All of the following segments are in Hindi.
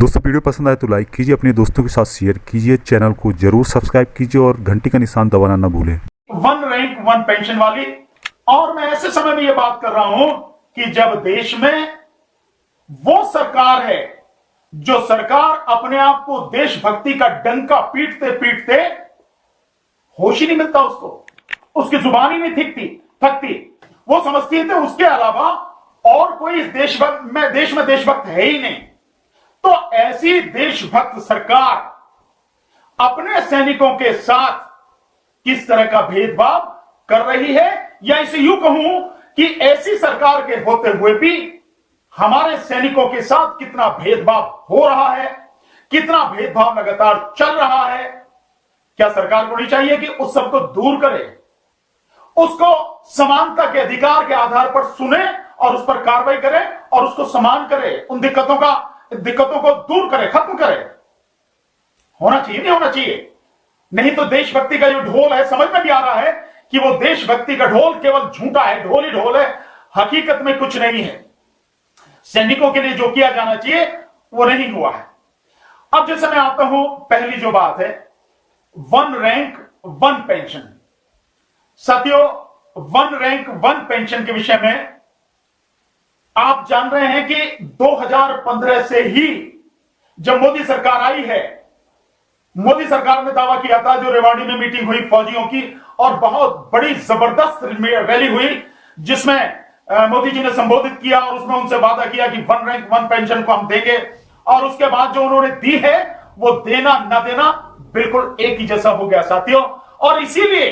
दोस्तों वीडियो पसंद आए तो लाइक कीजिए, अपने दोस्तों के साथ शेयर कीजिए, चैनल को जरूर सब्सक्राइब कीजिए और घंटी का निशान दबाना ना भूलें। वन रैंक वन पेंशन वाली। और मैं ऐसे समय में यह बात कर रहा हूं कि जब देश में वो सरकार है जो सरकार अपने आप को देशभक्ति का डंका पीटते पीटते होश ही नहीं मिलता, उसकी जुबान ही नहीं थकती। वो समझती है उसके अलावा और कोई इस देश में देशभक्त है ही नहीं। तो ऐसी देशभक्त सरकार अपने सैनिकों के साथ किस तरह का भेदभाव कर रही है, या इसे यूं कहूं कि ऐसी सरकार के होते हुए भी हमारे सैनिकों के साथ कितना भेदभाव हो रहा है, कितना भेदभाव लगातार चल रहा है। क्या सरकार को नहीं चाहिए कि उस सबको दूर करे, उसको समानता के अधिकार के आधार पर सुने और उस पर कार्रवाई करे और उसको समान करे, उन दिक्कतों को दूर करे, खत्म करे? होना चाहिए, नहीं होना चाहिए? नहीं तो देशभक्ति का जो ढोल है, समझ में भी आ रहा है कि वो देशभक्ति का ढोल केवल झूठा है, ढोल ही ढोल है, हकीकत में कुछ नहीं है। सैनिकों के लिए जो किया जाना चाहिए वो नहीं हुआ है। अब जैसे मैं आता हूं, पहली जो बात है वन रैंक वन पेंशन। साथियों, वन रैंक वन पेंशन के विषय में आप जान रहे हैं कि 2015 से ही जब मोदी सरकार आई है, मोदी सरकार ने दावा किया था, जो रेवाड़ी में मीटिंग हुई फौजियों की और बहुत बड़ी जबरदस्त रैली हुई जिसमें मोदी जी ने संबोधित किया और उसमें उनसे वादा किया कि वन रैंक वन पेंशन को हम देंगे। और उसके बाद जो उन्होंने दी है वो देना ना देना बिल्कुल एक ही जैसा हो गया साथियों। और इसीलिए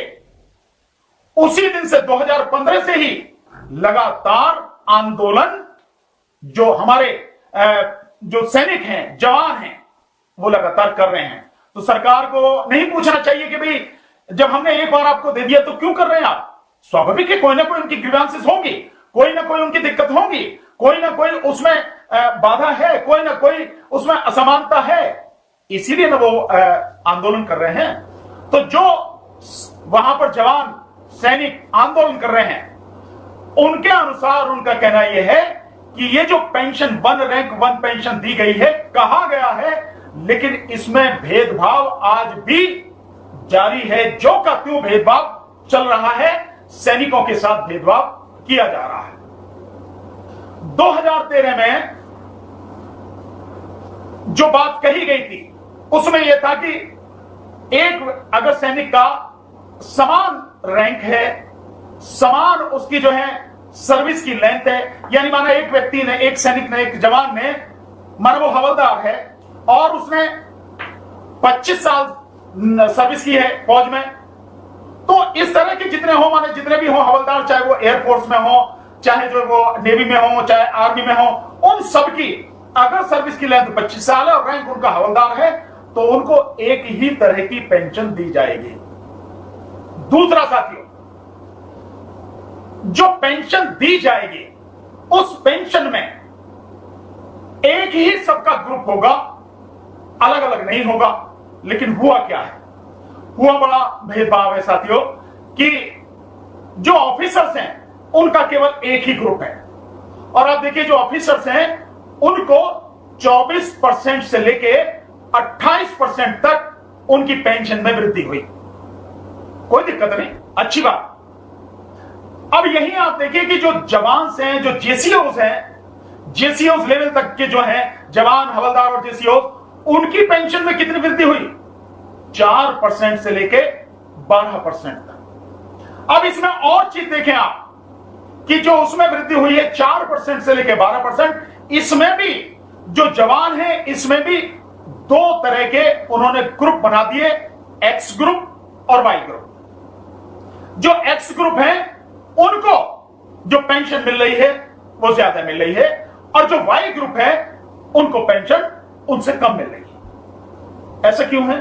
उसी दिन से 2015 से ही लगातार आंदोलन जो हमारे जो सैनिक हैं, जवान हैं, वो लगातार कर रहे हैं। तो सरकार को नहीं पूछना चाहिए कि भाई जब हमने एक बार आपको दे दिया तो क्यों कर रहे हैं आप? स्वाभाविक है, कोई ना कोई उनकी ग्रीवेंसेस होंगी, कोई ना कोई उनकी दिक्कत होंगी, कोई ना कोई उसमें बाधा है, कोई ना कोई उसमें असमानता है, इसीलिए ना वो आंदोलन कर रहे हैं। तो जो वहां पर जवान सैनिक आंदोलन कर रहे हैं उनके अनुसार उनका कहना यह है कि ये जो pension one rank one pension दी गई है, कहा गया है, लेकिन इसमें भेदभाव आज भी जारी है। जो का त्यों भेदभाव चल रहा है, सैनिकों के साथ भेदभाव किया जा रहा है। 2013 में जो बात कही गई थी उसमें यह था कि एक अगर सैनिक का समान रैंक है, समान उसकी जो है सर्विस की लेंथ है, यानी माना एक व्यक्ति ने, एक सैनिक ने, एक जवान ने, माना वो हवलदार है और उसने 25 साल सर्विस की है फौज में, तो इस तरह के जितने हो, माने जितने भी हो हवलदार, चाहे वो एयरफोर्स में हो, चाहे जो वो नेवी में हो, चाहे आर्मी में हो, उन सबकी अगर सर्विस की लेंथ 25 साल है और रैंक उनका हवलदार है तो उनको एक ही तरह की पेंशन दी जाएगी। दूसरा साथियों, जो पेंशन दी जाएगी उस पेंशन में एक ही सबका ग्रुप होगा, अलग अलग नहीं होगा। लेकिन हुआ क्या है? हुआ बड़ा भेदभाव है साथियों कि जो ऑफिसर्स हैं उनका केवल एक ही ग्रुप है। और आप देखिए, जो ऑफिसर्स हैं उनको 24% से लेके 28% तक उनकी पेंशन में वृद्धि हुई। कोई दिक्कत नहीं, अच्छी बात। अब यही आप देखिए कि जो जवान हैं, जो जेसीओज हैं, जेसीओज लेवल तक के जो हैं जवान, हवलदार और जेसीओज, उनकी पेंशन में कितनी वृद्धि हुई? 4% से लेके 12% तक। अब इसमें और चीज देखें आप कि जो उसमें वृद्धि हुई है 4% से लेके 12%, इसमें भी जो जवान है इसमें भी दो तरह के उन्होंने ग्रुप बना दिए, एक्स ग्रुप और वाई ग्रुप। जो एक्स ग्रुप है उनको जो पेंशन मिल रही है वो ज्यादा मिल रही है, और जो वाई ग्रुप है उनको पेंशन उनसे कम मिल रही है। ऐसा क्यों है?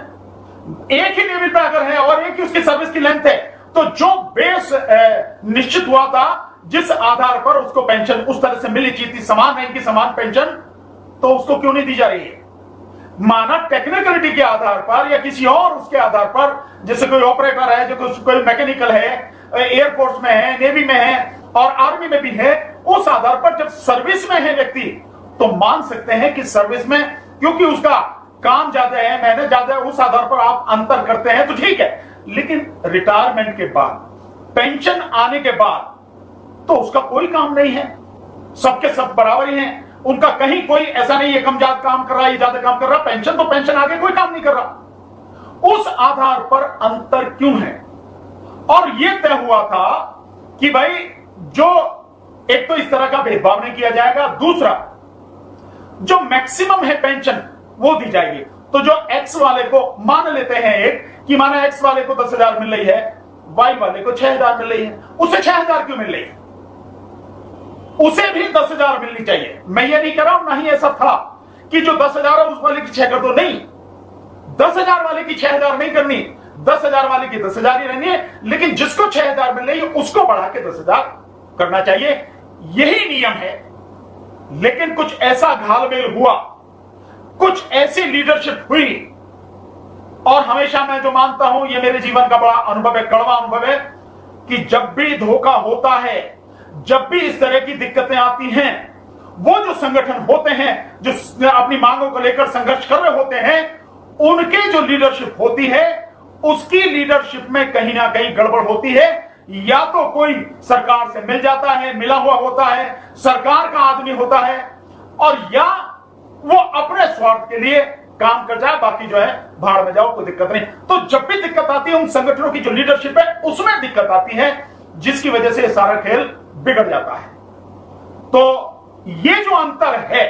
एक ही लेवल पे अगर है और एक ही उसकी सर्विस की लेंथ है, तो जो बेस निश्चित हुआ था, जिस आधार पर उसको पेंशन उस तरह से मिली चाहिए थी, समान रैंक की समान पेंशन, तो उसको क्यों नहीं दी जा रही है? माना टेक्निकलिटी के आधार पर या किसी और उसके आधार पर, जैसे कोई ऑपरेटर है, जो कोई मैकेनिकल है, एयरफोर्स में है, नेवी में है और आर्मी में भी है, उस आधार पर जब सर्विस में है व्यक्ति तो मान सकते हैं कि सर्विस में क्योंकि उसका काम ज्यादा है, मेहनत ज्यादा है, उस आधार पर आप अंतर करते हैं तो ठीक है। लेकिन रिटायरमेंट के बाद, पेंशन आने के बाद तो उसका कोई काम नहीं है, सबके सब बराबर ही हैं। उनका कहीं कोई ऐसा नहीं है कम ज्यादा काम कर रहा है, ज्यादा काम कर रहा है। पेंशन तो पेंशन, आगे कोई काम नहीं कर रहा। उस आधार पर अंतर क्यों है? और यह तय हुआ था कि भाई जो एक तो इस तरह का भेदभाव नहीं किया जाएगा, दूसरा जो मैक्सिमम है पेंशन वो दी जाएगी। तो जो एक्स वाले को मान लेते हैं एक कि माना एक्स वाले को 10,000 मिल रही है, वाई वाले को 6,000 मिल रही है, उसे 6,000 क्यों मिल रही है? उसे भी 10,000 मिलनी चाहिए। मैं ये नहीं कह रहा हूं, ना ही ऐसा था कि जो 10,000 है उस वाले की 6 कर दो, नहीं। 10,000 वाले की 6,000 नहीं करनी, 10,000 वाले की 10,000 ही रहनी है, लेकिन जिसको 6,000 मिल रही है उसको बढ़ा के 10,000 करना चाहिए। यही नियम है। लेकिन कुछ ऐसा घालमेल हुआ, कुछ ऐसी लीडरशिप हुई, और हमेशा मैं जो मानता हूं, ये मेरे जीवन का बड़ा अनुभव है, कड़वा अनुभव है, कि जब भी धोखा होता है, जब भी इस तरह की दिक्कतें आती हैं, वो जो संगठन होते हैं जो अपनी मांगों को लेकर संघर्ष कर रहे होते हैं, उनके जो लीडरशिप होती है, उसकी लीडरशिप में कहीं ना कहीं गड़बड़ होती है। या तो कोई सरकार से मिल जाता है, मिला हुआ होता है, सरकार का आदमी होता है, और या वो अपने स्वार्थ के लिए काम कर जाए, बाकी जो है भाड़ में जाओ, कोई दिक्कत नहीं। तो जब भी दिक्कत आती है, उन संगठनों की जो लीडरशिप है उसमें दिक्कत आती है, जिसकी वजह से सारा खेल बिगड़ जाता है। तो ये जो अंतर है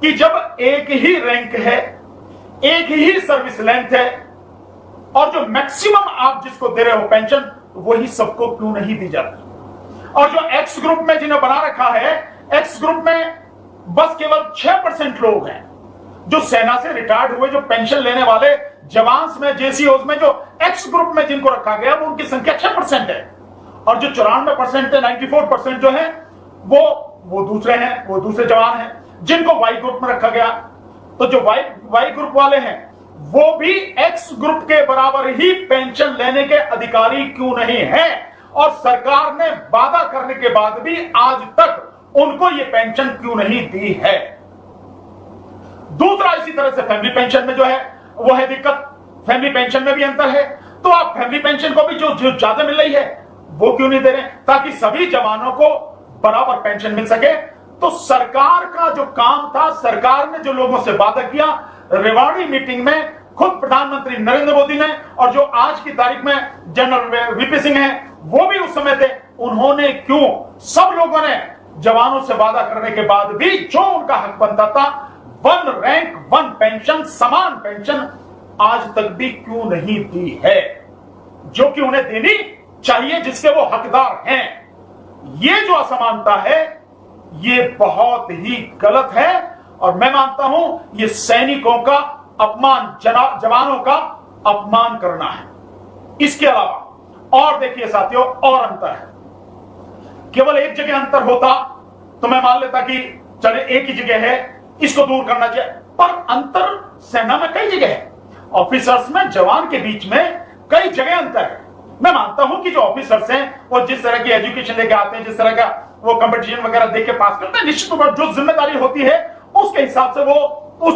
कि जब एक ही रैंक है, एक ही सर्विस लेंथ है, और जो मैक्सिमम आप जिसको दे रहे हो पेंशन, वही सबको क्यों नहीं दी जाती? और जो एक्स ग्रुप में जिन्हें बना रखा है, एक्स ग्रुप में बस केवल 6% लोग हैं जो सेना से रिटायर्ड हुए, जो पेंशन लेने वाले जवान में, जेसीओज में, जो एक्स ग्रुप में जिनको रखा गया, वो उनकी संख्या 6% है। और जो 94% है, 94% जो है वो दूसरे हैं, वो दूसरे जवान हैं जिनको वाई ग्रुप में रखा गया। तो जो वाई ग्रुप वाले हैं वो भी एक्स ग्रुप के बराबर ही पेंशन लेने के अधिकारी क्यों नहीं है? और सरकार ने वादा करने के बाद भी आज तक उनको ये पेंशन क्यों नहीं दी है? दूसरा, इसी तरह से फैमिली पेंशन में जो है वो है दिक्कत। फैमिली पेंशन में भी अंतर है। तो आप फैमिली पेंशन को भी जो ज्यादा मिल रही है वो क्यों नहीं दे रहे, ताकि सभी जवानों को बराबर पेंशन मिल सके? तो सरकार का जो काम था, सरकार ने जो लोगों से वादा किया, रेवाड़ी मीटिंग में खुद प्रधानमंत्री नरेंद्र मोदी ने, और जो आज की तारीख में जनरल वीपी सिंह है वो भी उस समय थे, उन्होंने क्यों, सब लोगों ने जवानों से वादा करने के बाद भी जो उनका हक बनता था, 1 रैंक 1 पेंशन, समान पेंशन, आज तक भी क्यों नहीं दी है, जो कि उन्हें देनी चाहिए, जिसके वो हकदार हैं? ये जो असमानता है ये बहुत ही गलत है, और मैं मानता हूं ये सैनिकों का अपमान, जवानों का अपमान करना है। इसके अलावा और देखिए साथियों, और अंतर है। केवल एक जगह अंतर होता तो मैं मान लेता कि चले एक ही जगह है, इसको दूर करना चाहिए, पर अंतर सेना में कई जगह है, ऑफिसर्स में, जवान के बीच में कई जगह अंतर है। मैं मानता हूं कि जो ऑफिसर्स हैं वो जिस तरह की एजुकेशन लेके आते हैं, जिस तरह का वो कंपटीशन वगैरह देख के पास करते हैं, निश्चित तौर पर जो जिम्मेदारी होती है उसके हिसाब से वो उस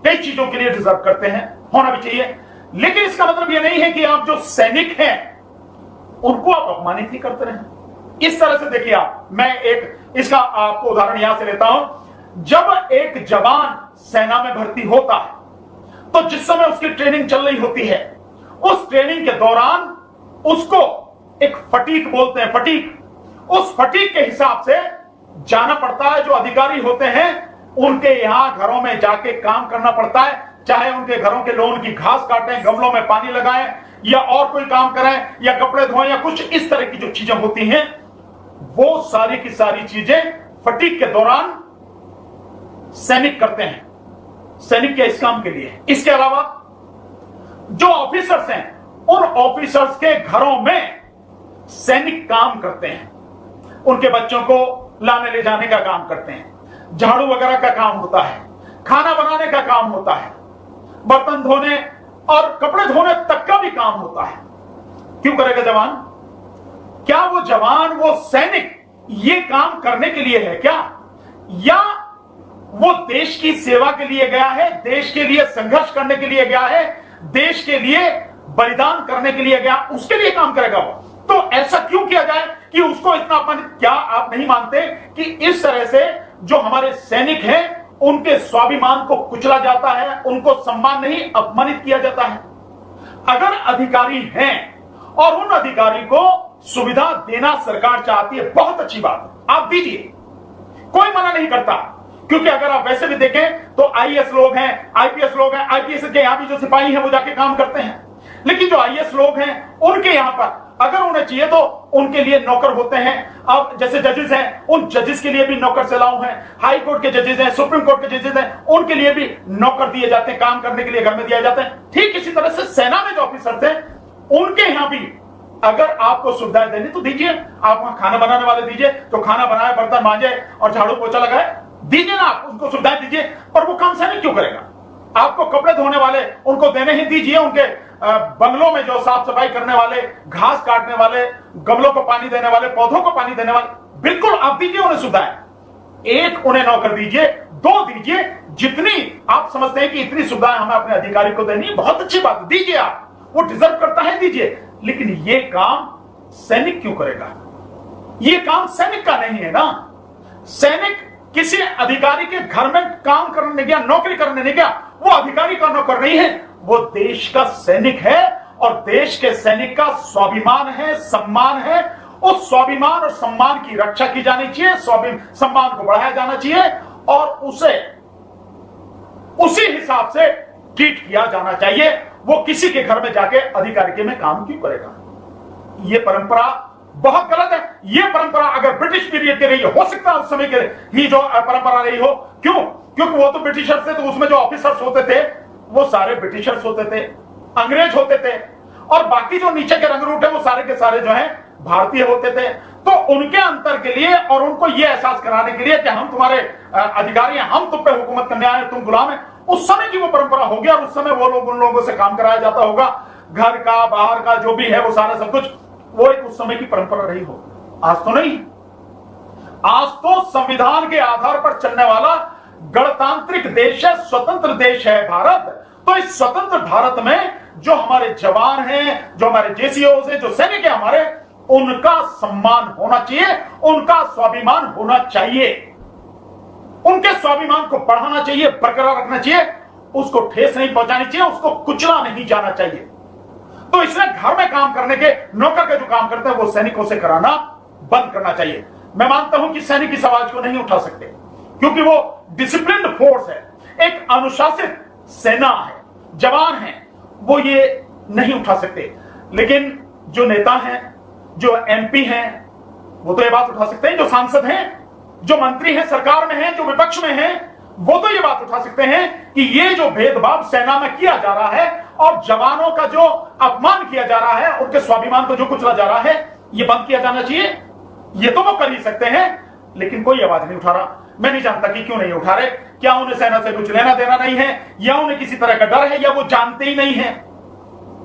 कई चीजों के लिए डिजर्व करते हैं, होना भी चाहिए। लेकिन इसका मतलब ये नहीं है कि आप जो सैनिक हैं उनको आप अपमानित ही करते रहें। इस तरह से देखिए आप, मैं एक इसका आपको उदाहरण यहां से लेता हूं। जब एक जवान सेना में भर्ती होता है तो जिस समय उसकी ट्रेनिंग चल रही होती है, उस ट्रेनिंग के दौरान उसको एक फटीक बोलते हैं, फटीक, उस फटीक के हिसाब से जाना पड़ता है। जो अधिकारी होते हैं उनके यहां घरों में जाके काम करना पड़ता है, चाहे उनके घरों के लोन की घास काटें, गमलों में पानी लगाएं, या और कोई काम करें, या कपड़े धोएं, या कुछ इस तरह की जो चीजें होती हैं, वो सारी की सारी चीजें फटीक के दौरान सैनिक करते हैं, सैनिक के इस काम के लिए। इसके अलावा जो ऑफिसर्स हैं, उन ऑफिसर्स के घरों में सैनिक काम करते हैं, उनके बच्चों को लाने ले जाने का काम करते हैं, झाड़ू वगैरह का काम होता है, खाना बनाने का काम होता है, बर्तन धोने और कपड़े धोने तक का भी काम होता है। क्यों करेगा जवान? क्या वो जवान, वो सैनिक ये काम करने के लिए है क्या? या वो देश की सेवा के लिए गया है, देश के लिए संघर्ष करने के लिए गया है, देश के लिए बलिदान करने के लिए गया, उसके लिए काम करेगा वो। तो ऐसा क्यों किया जाए कि उसको इतना अपमानित? क्या आप नहीं मानते कि इस तरह से जो हमारे सैनिक हैं उनके स्वाभिमान को कुचला जाता है, उनको सम्मान नहीं अपमानित किया जाता है? अगर अधिकारी हैं और उन अधिकारी को सुविधा देना सरकार चाहती है, बहुत अच्छी बात है, आप दीजिए, कोई मना नहीं करता। क्योंकि अगर आप वैसे भी देखें तो आईएएस लोग हैं, आईपीएस लोग हैं, आईपीएस के यहां भी जो सिपाही हैं वो जाके काम करते हैं, लेकिन जो आईएएस लोग हैं उनके यहां पर अगर उन्हें चाहिए तो उनके लिए नौकर होते हैं। अब जैसे जजेस हैं, उन जजेस के लिए भी नौकर चलाऊ हैं, हाई कोर्ट के जजेस हैं, सुप्रीम कोर्ट के जजेस हैं, उनके लिए भी नौकर दिए जाते हैं, काम करने के लिए घर में दिया जाता है। ठीक इसी तरह से सेना में जो ऑफिसर थे उनके यहां भी अगर आपको सुविधाएं देनी तो दीजिए। आप वहां खाना बनाने वाले दीजिए, जो खाना बनाए, बर्तन मांजे और झाड़ू पोछा लगाए, दीजिए ना, आप उनको सुविधाएं दीजिए। पर वो काम सैनिक क्यों करेगा? आपको कपड़े धोने वाले उनको देने ही दीजिए, उनके बंगलों में जो साफ सफाई करने वाले, घास काटने वाले, गमलों को पानी देने वाले, पौधों को पानी देने वाले, बिल्कुल आप दीजिए उन्हें सुविधाएं। एक उन्हें नौकर दीजिए, दो दीजिए, जितनी आप समझते हैं कि इतनी सुविधाएं हमें अपने अधिकारी को देनी, बहुत अच्छी बात है, दीजिए, आप, वो डिजर्व करता है, दीजिए। लेकिन ये काम सैनिक क्यों करेगा? ये काम सैनिक का नहीं है ना। सैनिक किसी अधिकारी के घर में काम करने गया, नौकरी करने नहीं गया, वो अधिकारी का नौकर नहीं है, वो देश का सैनिक है। और देश के सैनिक का स्वाभिमान है, सम्मान है। उस स्वाभिमान और सम्मान की रक्षा की जानी चाहिए, सम्मान को बढ़ाया जाना चाहिए और उसे उसी हिसाब से ट्रीट किया जाना चाहिए। वो किसी के घर में जाके अधिकारी में काम क्यों करेगा? ये परंपरा बहुत गलत है। ये परंपरा अगर ब्रिटिश पीरियड की रही हो सकता है उस समय के ही जो परंपरा रही हो। क्यों? क्योंकि वो तो ब्रिटिशर्स थे, तो उसमें जो ऑफिसर्स होते थे वो सारे ब्रिटिशर्स होते थे, अंग्रेज होते थे, और बाकी जो नीचे के रंगरूट है वो सारे के सारे जो है भारतीय होते थे। तो उनके अंतर के लिए और उनको ये एहसास कराने के लिए कि हम तुम्हारे अधिकारी हैं, हम तुम पे हुकूमत करने आए, तुम गुलाम है, उस समय की वो परंपरा होगी। और उस समय वो लोग उन लोगों से काम कराया जाता होगा, घर का बाहर का जो भी है वो सारा सब कुछ, वो एक उस समय की परंपरा रही हो। आज तो नहीं। आज तो संविधान के आधार पर चलने वाला गणतांत्रिक देश है, स्वतंत्र देश है भारत। तो इस स्वतंत्र भारत में जो हमारे जवान हैं, जो हमारे जेसीओज हैं, जो सैनिक है हमारे, उनका सम्मान होना चाहिए, उनका स्वाभिमान होना चाहिए, उनके स्वाभिमान को बढ़ाना चाहिए, बरकरार रखना चाहिए, उसको ठेस नहीं पहुंचानी चाहिए, उसको कुचला नहीं जाना चाहिए। तो इसलिए घर में काम करने के नौकर के जो काम करते हैं वो सैनिकों से कराना बंद करना चाहिए। मैं मानता हूं कि सैनिक इस आवाज को नहीं उठा सकते क्योंकि वो डिसिप्लिन्ड फोर्स है, एक अनुशासित सेना है, जवान है, वो ये नहीं उठा सकते। लेकिन जो नेता हैं, जो एमपी हैं, वो तो ये बात उठा सकते हैं। जो सांसद हैं, जो मंत्री हैं, सरकार में हैं, जो विपक्ष में हैं, वो तो ये बात उठा सकते हैं कि ये जो भेदभाव सेना में किया जा रहा है और जवानों का जो अपमान किया जा रहा है, उनके स्वाभिमान को जो कुचला जा रहा है, ये बंद किया जाना चाहिए। ये तो वो कर ही सकते हैं, लेकिन कोई आवाज नहीं उठा रहा। मैं नहीं जानता कि क्यों नहीं उठा रहे। क्या उन्हें सेना से कुछ लेना देना नहीं है, या उन्हें किसी तरह का डर है, या वो जानते ही नहीं है,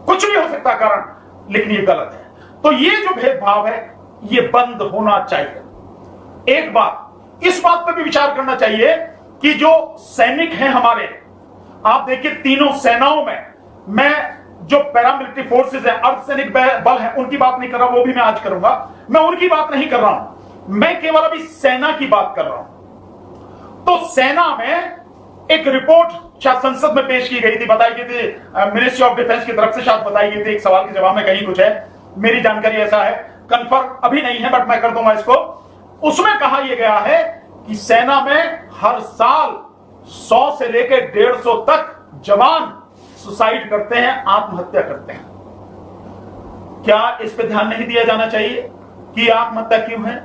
कुछ भी हो सकता कारण, लेकिन ये गलत है। तो ये जो भेदभाव है ये बंद होना चाहिए। एक बात, इस बात पर भी विचार करना चाहिए कि जो सैनिक हैं हमारे, आप देखिए तीनों सेनाओं में, मैं जो पैरामिलिट्री फोर्सेस है, अर्धसैनिक बल है, उनकी बात नहीं कर रहा, वो भी मैं आज करूंगा। मैं उनकी बात नहीं कर रहा हूं, मैं केवल अभी सेना की बात कर रहा हूं। तो सेना में एक रिपोर्ट शायद संसद में पेश की गई थी, बताई गई थी, मिनिस्ट्री ऑफ डिफेंस की तरफ से शायद बताई गई थी, एक सवाल के जवाब में कहीं कुछ है, मेरी जानकारी ऐसा है, कंफर्म अभी नहीं है बट मैं कर दूंगा इसको। उसमें कहा यह गया है कि सेना में हर साल 100 से लेकर 150 तक जवान सुसाइड करते हैं, आत्महत्या करते हैं। क्या इस पे ध्यान नहीं दिया जाना चाहिए कि आत्महत्या क्यों है,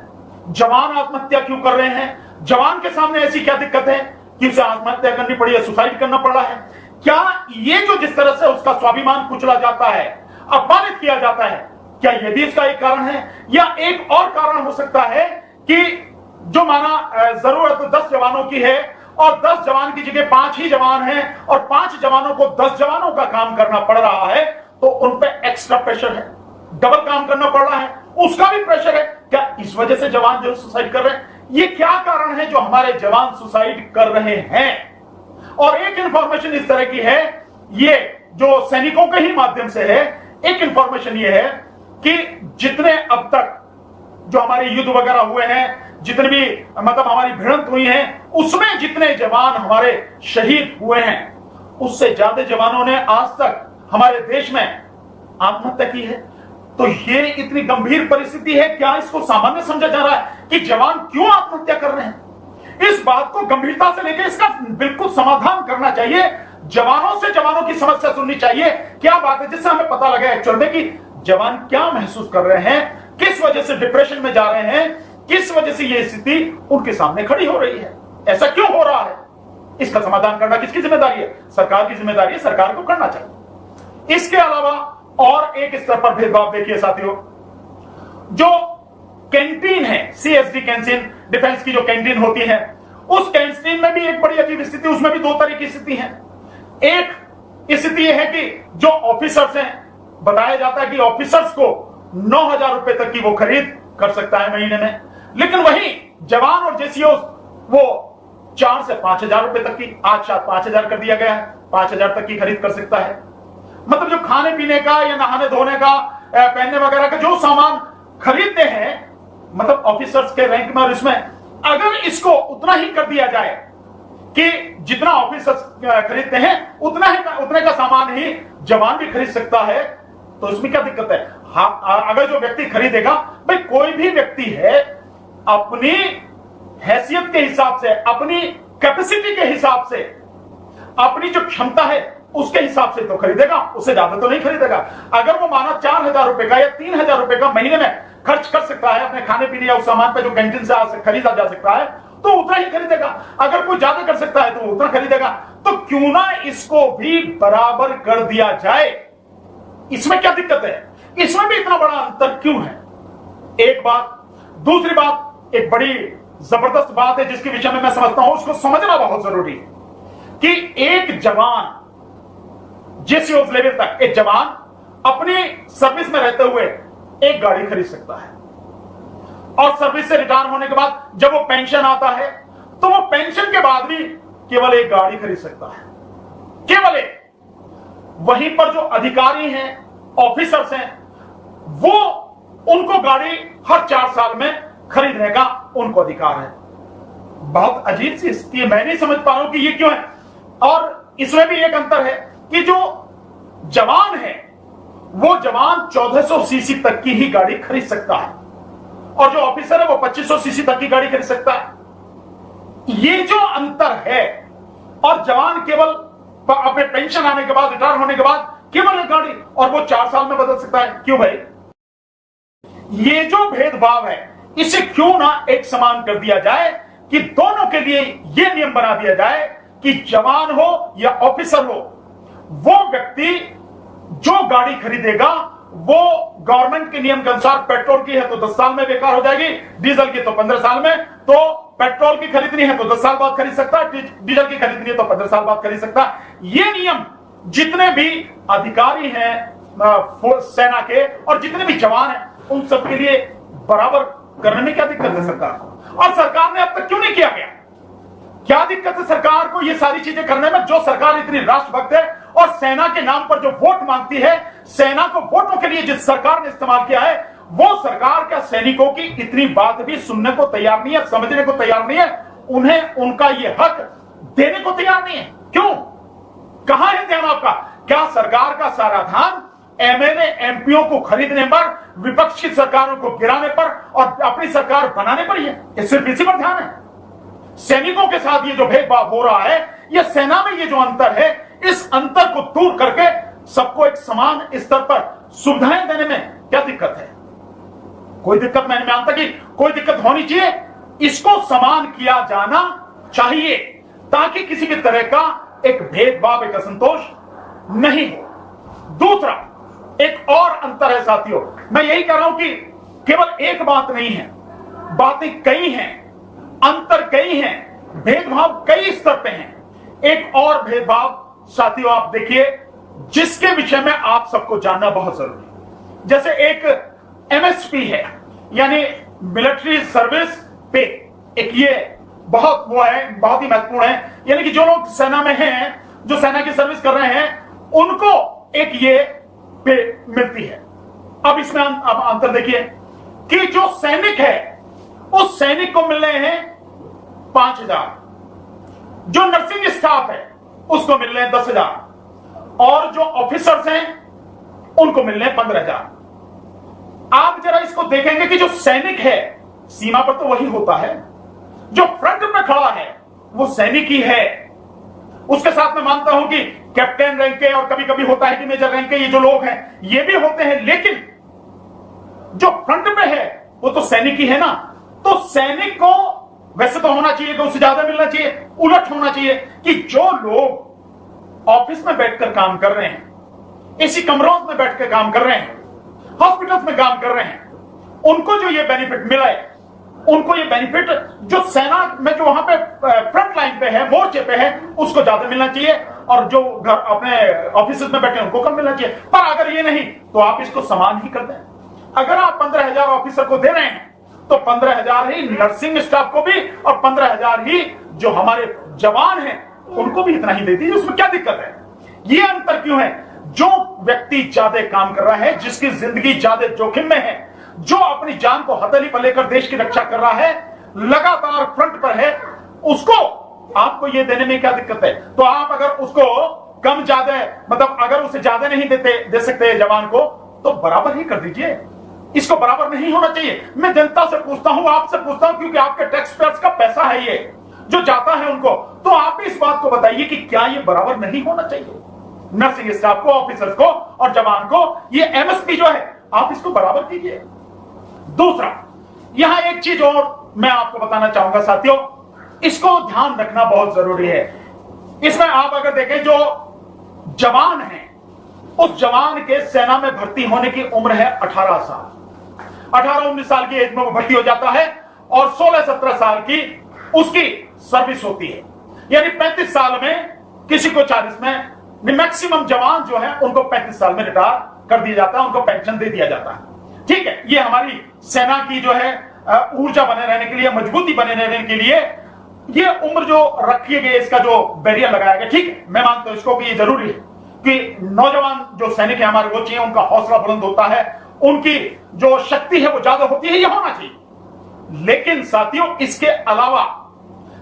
जवान आत्महत्या क्यों कर रहे हैं, जवान के सामने ऐसी क्या दिक्कत है कि उसे आत्महत्या करनी पड़ी है, सुसाइड करना पड़ रहा है? क्या ये जो जिस तरह से उसका स्वाभिमान कुचला जाता है, अपमानित किया जाता है, क्या यह भी इसका एक कारण है? या एक और कारण हो सकता है कि जो माना जरूरत 10 जवानों की है और 10 जवान की जगह 5 ही जवान हैं और 5 जवानों को 10 जवानों का काम करना पड़ रहा है, तो उन पे एक्स्ट्रा प्रेशर है, डबल काम करना पड़ रहा है, उसका भी प्रेशर है। क्या इस वजह से जवान जो सुसाइड कर रहे हैं? ये क्या कारण है जो हमारे जवान सुसाइड कर रहे हैं? और एक इंफॉर्मेशन इस तरह की है, ये जो सैनिकों के ही माध्यम से है, एक इंफॉर्मेशन ये है कि जितने अब तक जो हमारे युद्ध वगैरह हुए हैं, जितने भी मतलब हमारी भिड़ंत हुई है, उसमें जितने जवान हमारे शहीद हुए हैं, उससे ज्यादा जवानों ने आज तक हमारे देश में आत्महत्या की है। तो ये इतनी गंभीर परिस्थिति है, क्या इसको सामान्य समझा जा रहा है कि जवान क्यों आत्महत्या कर रहे हैं? इस बात को गंभीरता से लेकर इसका बिल्कुल समाधान करना चाहिए। जवानों से जवानों की समस्या सुननी चाहिए, क्या बात है, जिससे हमें पता लगे एक्चुअल में कि जवान क्या महसूस कर रहे हैं, किस वजह से डिप्रेशन में जा रहे हैं, किस वजह से ये स्थिति उनके सामने खड़ी हो रही है, ऐसा क्यों हो रहा है। इसका समाधान करना किसकी जिम्मेदारी है? सरकार की जिम्मेदारी है, सरकार को करना चाहिए। इसके अलावा और एक स्तर पर भेदभाव देखिए साथियों, जो कैंटीन है, सीएसडी कैंटीन, डिफेंस की जो कैंटीन होती है, उस कैंटीन में भी एक बड़ी अजीब स्थिति, उसमें भी दो तरह की स्थिति है। एक स्थिति यह है कि जो ऑफिसर्स हैं, बताया जाता है कि ऑफिसर्स को 9,000 रुपए तक की वो खरीद कर सकता है महीने में, लेकिन वही जवान और जेसीओ वो 4 से 5,000 रुपए तक की, आज शायद 5,000 कर दिया गया है, 5,000 तक की खरीद कर सकता है। मतलब जो खाने पीने का या नहाने धोने का, पहनने वगैरह का जो सामान खरीदते हैं, मतलब ऑफिसर्स के रैंक में, और इसमें अगर इसको उतना ही कर दिया जाए कि जितना ऑफिसर्स खरीदते हैं उतने का सामान ही जवान भी खरीद सकता है, तो इसमें क्या दिक्कत है? हाँ, अगर जो व्यक्ति खरीदेगा, भाई कोई भी व्यक्ति है अपनी हैसियत के हिसाब से, अपनी कैपेसिटी के हिसाब से, अपनी जो क्षमता है उसके हिसाब से तो खरीदेगा, उससे ज्यादा तो नहीं खरीदेगा। अगर वो माना 4,000 रुपए का या 3,000 रुपए का महीने में खर्च कर सकता है अपने खाने पीने या उस सामान पे जो कैंटीन से खरीदा जा सकता है, तो उतना ही खरीदेगा। अगर कोई ज्यादा कर सकता है तो उतना खरीदेगा। तो क्यों ना इसको भी बराबर कर दिया जाए, इसमें क्या दिक्कत है? इसमें भी इतना बड़ा अंतर क्यों है? एक बात। दूसरी बात, एक बड़ी जबरदस्त बात है जिसके विषय में मैं समझता हूं उसको समझना बहुत जरूरी है कि एक जवान, जिस लेवल तक एक जवान अपनी सर्विस में रहते हुए एक गाड़ी खरीद सकता है, और सर्विस से रिटायर होने के बाद जब वो पेंशन आता है तो वो पेंशन के बाद भी केवल एक गाड़ी खरीद सकता है, केवल एक। वहीं पर जो अधिकारी हैं, ऑफिसर्स हैं, वो उनको गाड़ी हर 4 साल में खरीदने का उनको अधिकार है। बहुत अजीब सी स्थिति है, मैं नहीं समझ पा रहा हूं कि ये क्यों है। और इसमें भी एक अंतर है कि जो जवान है वो जवान 1400 सीसी तक की ही गाड़ी खरीद सकता है, और जो ऑफिसर है वो 2500 सीसी तक की गाड़ी खरीद सकता है। ये जो अंतर है, और जवान केवल अपने पेंशन आने के बाद, रिटायर होने के बाद केवल एक गाड़ी, और वो 4 साल में बदल सकता है। क्यों भाई? ये जो भेदभाव है इसे क्यों ना एक समान कर दिया जाए कि दोनों के लिए यह नियम बना दिया जाए कि जवान हो या ऑफिसर हो, वो व्यक्ति जो गाड़ी खरीदेगा वो गवर्नमेंट के नियम के अनुसार, पेट्रोल की है तो 10 साल में बेकार हो जाएगी, डीजल की तो 15 साल में, तो पेट्रोल की खरीदनी है तो 10 साल बाद खरीद सकता है, डीजल की खरीदनी है तो 15 साल बाद खरीद सकता है। ये नियम जितने भी अधिकारी हैं सेना के और जितने भी जवान हैं उन सबके लिए बराबर करने में क्या दिक्कत है सरकार को? और सरकार ने अब तक क्यों नहीं किया गया? क्या दिक्कत है सरकार को ये सारी चीजें करने में, जो सरकार इतनी राष्ट्रभक्त है और सेना के नाम पर जो वोट मांगती है, सेना को वोटों के लिए जिस सरकार ने इस्तेमाल किया है, वो सरकार का सैनिकों की इतनी बात भी सुनने को तैयार नहीं है, समझने को तैयार नहीं है, उन्हें उनका ये हक देने को तैयार नहीं है। क्यों? कहां है ध्यान आपका? क्या सरकार का सारा ध्यान एमएलए एमपीओ को खरीदने पर, विपक्ष की सरकारों को गिराने पर और अपनी सरकार बनाने पर ही है? ये सिर्फ इसी पर ध्यान है? सैनिकों के साथ ये जो भेदभाव हो रहा है, ये सेना में ये जो अंतर है, इस अंतर को दूर करके सबको एक समान स्तर पर सुविधाएं देने में क्या दिक्कत है? कोई दिक्कत मैं मानता कि कोई दिक्कत होनी चाहिए, इसको समान किया जाना चाहिए ताकि किसी भी तरह का एक भेदभाव, एक असंतोष नहीं हो। दूसरा एक और अंतर है साथियों, मैं यही कह रहा हूं कि केवल एक बात नहीं है, बातें कई हैं, अंतर कई हैं, भेदभाव कई स्तर पे हैं। एक और भेदभाव साथियों आप देखिए जिसके विषय में आप सबको जानना बहुत जरूरी है। जैसे एक एमएसपी है, यानी मिलिट्री सर्विस पे, एक ये बहुत वो है, बहुत ही महत्वपूर्ण है। यानी कि जो लोग सेना में हैं, जो सेना की सर्विस कर रहे हैं, उनको एक ये पे मिलती है। अब इसमें अब अंतर देखिए कि जो सैनिक है उस सैनिक को मिल रहे हैं 5,000, जो नर्सिंग स्टाफ है उसको मिल रहे हैं 10,000, और जो ऑफिसर्स हैं उनको मिल रहे हैं 15,000। आप जरा इसको देखेंगे कि जो सैनिक है सीमा पर तो वही होता है, जो फ्रंट में खड़ा है वो सैनिक ही है। उसके साथ मैं मानता हूं कि कैप्टन रैंक के और कभी कभी होता है कि मेजर रैंक के ये जो लोग हैं ये भी होते हैं, लेकिन जो फ्रंट में है वो तो सैनिक ही है ना। तो सैनिक को वैसे तो होना चाहिए कि उससे ज्यादा मिलना चाहिए, उलट होना चाहिए कि जो लोग ऑफिस में बैठकर काम कर रहे हैं, एसी कमरों में बैठकर काम कर रहे हैं, हॉस्पिटल्स में काम कर रहे हैं, उनको जो ये बेनिफिट मिला है, उनको ये बेनिफिट जो सेना में जो वहां पे फ्रंट लाइन पे है, मोर्चे पे है, उसको ज्यादा मिलना चाहिए, और जो घर अपने ऑफिस में बैठे उनको कम मिलना चाहिए। पर अगर ये नहीं तो आप इसको समान ही कर दें। अगर आप 15,000 ऑफिसर को दे रहे हैं तो 15,000 ही नर्सिंग स्टाफ को भी, और 15,000 ही जो हमारे जवान हैं उनको भी इतना ही दे दीजिए। उसमें क्या दिक्कत है? ये अंतर क्यों है? जो व्यक्ति ज्यादा काम कर रहा है, जिसकी जिंदगी ज्यादा जोखिम में है, जो अपनी जान को हथेली पर लेकर देश की रक्षा कर रहा है, लगातार फ्रंट पर है, उसको आपको ये देने में क्या दिक्कत है? तो आप अगर उसको कम ज्यादा, मतलब अगर उसे ज्यादा नहीं दे सकते जवान को, तो बराबर ही कर दीजिए। इसको बराबर नहीं होना चाहिए। मैं जनता से पूछता हूं, आपसे पूछता हूं, क्योंकि आपके टैक्स पेयर्स का पैसा है ये जो जाता है उनको। तो आप इस बात को बताइए कि क्या ये बराबर नहीं होना चाहिए? नर्सिंग स्टाफ को, ऑफिसर्स को और जवान को ये एमएसपी जो है आप इसको बराबर कीजिए। दूसरा, यहां एक चीज और मैं आपको बताना चाहूंगा साथियों, इसको ध्यान रखना बहुत जरूरी है। इसमें आप अगर देखें, जो जवान है उस जवान के सेना में भर्ती होने की उम्र है 18 साल। 18-19 साल की एज में वो भर्ती हो जाता है और 16-17 साल की उसकी सर्विस होती है। यानी 35 साल में किसी को 40 में, मैक्सिमम जवान जो है उनको 35 साल में रिटायर कर दिया जाता है, उनको पेंशन दे दिया जाता है। ठीक है, ये हमारी सेना की जो है ऊर्जा बने रहने के लिए, मजबूती बने रहने के लिए ये उम्र जो रखी गई, इसका जो बैरियर लगाया गया, ठीक है, मैं मानता हूं इसको कि ये जरूरी है कि नौजवान जो सैनिक है हमारे वो चाहिए, उनका हौसला बुलंद होता है, उनकी जो शक्ति है वो ज्यादा होती है, ये होना चाहिए। लेकिन साथियों, इसके अलावा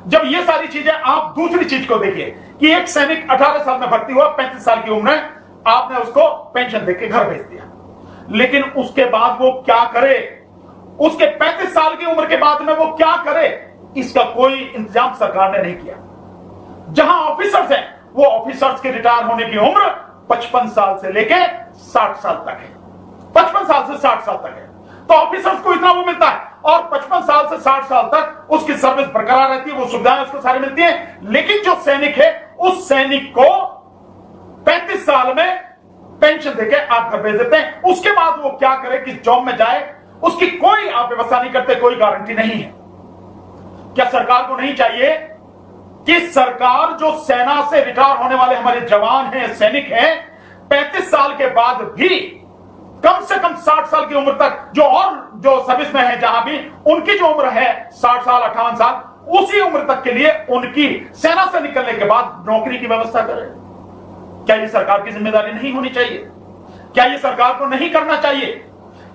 जब ये सारी चीजें, आप दूसरी चीज को देखिए कि एक सैनिक 18 साल में भर्ती हुआ, 35 साल की उम्र है, आपने उसको पेंशन देके घर भेज दिया, लेकिन उसके बाद वो क्या करे? उसके 35 साल की उम्र के बाद में वो क्या करे? इसका कोई इंतजाम सरकार ने नहीं किया। जहां ऑफिसर्स हैं, वो ऑफिसर्स के रिटायर होने की उम्र 55 साल से लेके 60 साल तक है। 55 साल से 60 साल तक है, तो ऑफिसर्स को इतना वो मिलता है, और 55 साल से 60 साल तक उसकी सर्विस बरकरार रहती है, वो सुविधाएं उसको सारी मिलती है। लेकिन जो सैनिक है, उस सैनिक को 35 साल में पेंशन देके आप घर भेज देते हैं। उसके बाद वो क्या करे, किस जॉब में जाए, उसकी कोई आप व्यवस्था नहीं करते, कोई गारंटी नहीं है। क्या सरकार को नहीं चाहिए कि सरकार जो सेना से रिटायर होने वाले हमारे जवान हैं, सैनिक हैं, 35 साल के बाद भी कम से कम 60 साल की उम्र तक जो सर्विस में है, जहां भी उनकी जो उम्र है 60 साल 58 साल, उसी उम्र तक के लिए उनकी सेना से निकलने के बाद नौकरी की व्यवस्था करे? क्या ये सरकार की जिम्मेदारी नहीं होनी चाहिए? क्या ये सरकार को नहीं करना चाहिए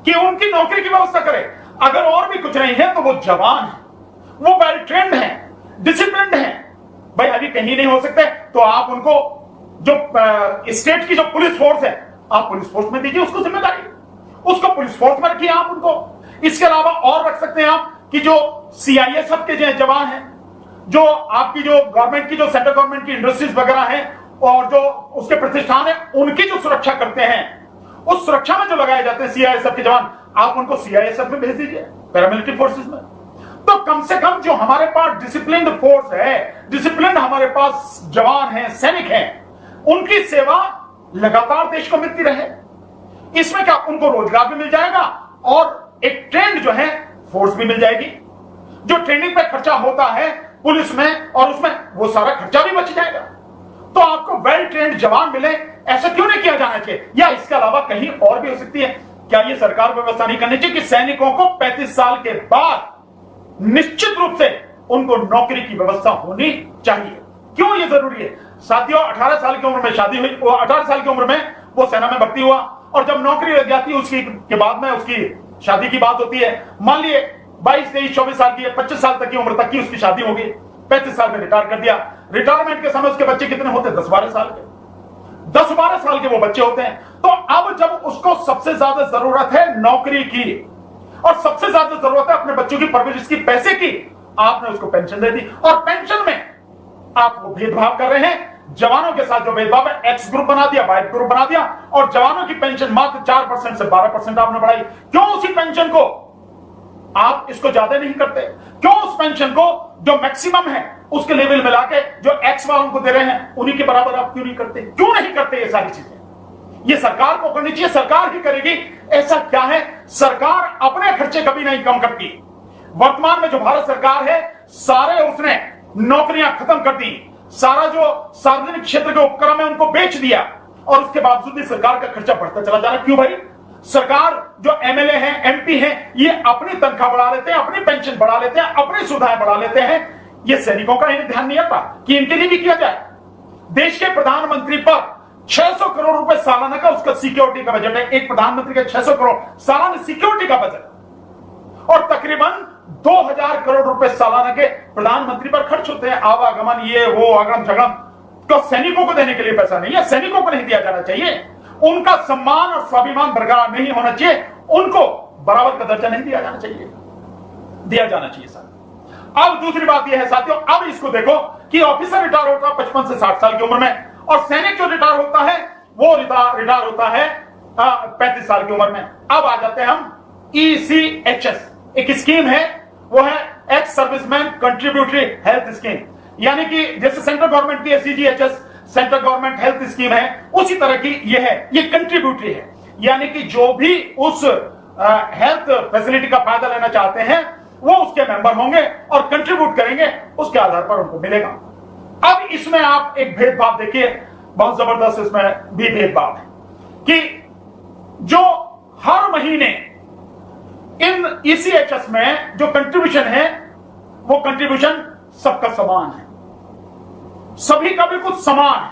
कि उनकी नौकरी की व्यवस्था करे? अगर और भी कुछ नहीं है तो वो जवान है, वो वेल ट्रेंड है, डिसिप्लिन्ड है। भाई अभी कहीं नहीं हो सकते तो आप उनको जो स्टेट की जो पुलिस फोर्स है, आप पुलिस फोर्स में दीजिए उसको जिम्मेदारी, उसको पुलिस फोर्स में रखिए आप उनको। इसके अलावा और रख सकते हैं आप कि जो सीआईएसएफ के जो जवान हैं, जो आपकी जो गवर्नमेंट की, जो सेंट्रल गवर्नमेंट की इंडस्ट्रीज वगैरह हैं और जो उसके प्रतिष्ठान है, उनकी जो सुरक्षा करते हैं, उस सुरक्षा में जो लगाए जाते हैं सीआईएसएफ के जवान, आप उनको सीआईएसएफ में भेज दीजिए, पैरामिलिट्री फोर्सेस में। तो कम से कम जो हमारे पास डिसिप्लिन्ड फोर्स है, डिसिप्लिन्ड हमारे पास जवान हैं, सैनिक हैं, उनकी सेवा लगातार देश को मिलती रहे। इसमें क्या उनको रोजगार भी मिल जाएगा और एक ट्रेंड जो है फोर्स भी मिल जाएगी। जो ट्रेनिंग पे खर्चा होता है पुलिस में और उसमें, वो सारा खर्चा भी बच जाएगा। तो आपको वेल ट्रेंड जवान मिले, ऐसा क्यों नहीं किया जाना चाहिए? या इसके अलावा कहीं और भी हो सकती है? क्या ये सरकार व्यवस्था नहीं करनी चाहिए कि सैनिकों को 35 साल के बाद निश्चित रूप से उनको नौकरी की व्यवस्था होनी चाहिए। क्यों ये जरूरी है साथियों? 18 साल की उम्र में शादी हुई, वो 18 साल की उम्र में वो सेना में भर्ती हुआ, और जब नौकरी लग जाती है उसकी के बाद में उसकी शादी की बात होती है। मान लिए 22, 23, 24 साल की, 25 साल तक की उम्र तक की उसकी शादी हो गई, 35 साल में रिटायर कर दिया। रिटायरमेंट के समय उसके बच्चे कितने होते हैं? 10-12 साल के। 10-12 साल के वो बच्चे होते हैं। तो अब जब उसको सबसे ज्यादा जरूरत है नौकरी की और सबसे ज्यादा जरूरत है अपने बच्चों की परवरिश की, पैसे की, आपने उसको पेंशन दे दी। और पेंशन में आप वो भेदभाव कर रहे हैं। जवानों के साथ जो भेदभाव है, एक्स ग्रुप बना दिया, वाई ग्रुप बना दिया, और जवानों की पेंशन मात्र 4% से 12% आपने बढ़ाई। क्यों उसी पेंशन को आप इसको ज्यादा नहीं करते? क्यों उस पेंशन को जो मैक्सिमम है उसके लेवल में लाके जो एक्स वालों को दे रहे हैं उन्हीं के बराबर आप क्यों नहीं करते? क्यों नहीं करते? ये सारी चीजें ये सरकार को करनी चाहिए, सरकार ही करेगी। ऐसा क्या है? सरकार अपने खर्चे कभी नहीं कम करती। वर्तमान में जो भारत सरकार है, सारे उसने नौकरियां खत्म कर दी, सारा जो सार्वजनिक क्षेत्र के उपक्रम है उनको बेच दिया, और उसके बावजूद भी सरकार का खर्चा बढ़ता चला जा रहा है। क्यों भाई? सरकार जो एमएलए हैं, एमपी हैं, ये अपनी तनख्वाह बढ़ा लेते हैं, अपनी पेंशन बढ़ा लेते हैं, अपनी सुविधाएं बढ़ा लेते हैं। ये सैनिकों का इन्हें ध्यान नहीं आता कि इनके लिए भी किया जाए। देश के प्रधानमंत्री पर 600 करोड़ रुपए सालाना का उसका सिक्योरिटी का बजट है। एक प्रधानमंत्री का 600 करोड़ सालाना सिक्योरिटी का बजट, और तकरीबन 2000 करोड़ रुपए सालाना के प्रधानमंत्री पर खर्च होते हैं। आवागमन, ये वो, अगड़म झगड़म, तो सैनिकों को देने के लिए पैसा नहीं है। सैनिकों को नहीं दिया जाना चाहिए। उनका सम्मान और स्वाभिमान बरकरार नहीं होना चाहिए। उनको बराबर का दर्जा नहीं दिया जाना चाहिए, दिया जाना चाहिए सर। अब दूसरी बात यह है साथियों, अब इसको देखो कि ऑफिसर रिटायर होता है 55 से 60 साल की उम्र में, और सैनिक जो रिटायर होता है वो रिटायर होता है 35 साल की उम्र में। अब आ जाते हैं हम ECHS, एक स्कीम है, वो है ex serviceman contributory health scheme. यानी कि जैसे सेंट्रल गवर्नमेंट की CGHS central government health scheme है, उसी तरह की ये है। ये कंट्रीब्यूटरी है, यानी कि जो भी उस हेल्थ फैसिलिटी का फायदा लेना चाहते हैं वो उसके मेंबर होंगे और कंट्रीब्यूट करेंगे, उसके आधार पर उनको मिलेगा। अब इसमें आप एक भेदभाव देखिए, बहुत जबरदस्त इसमें भी भेदभाव है कि जो हर महीने इन ECHS में जो कंट्रीब्यूशन है वो कंट्रीब्यूशन सबका समान है, सभी का बिल्कुल समान है।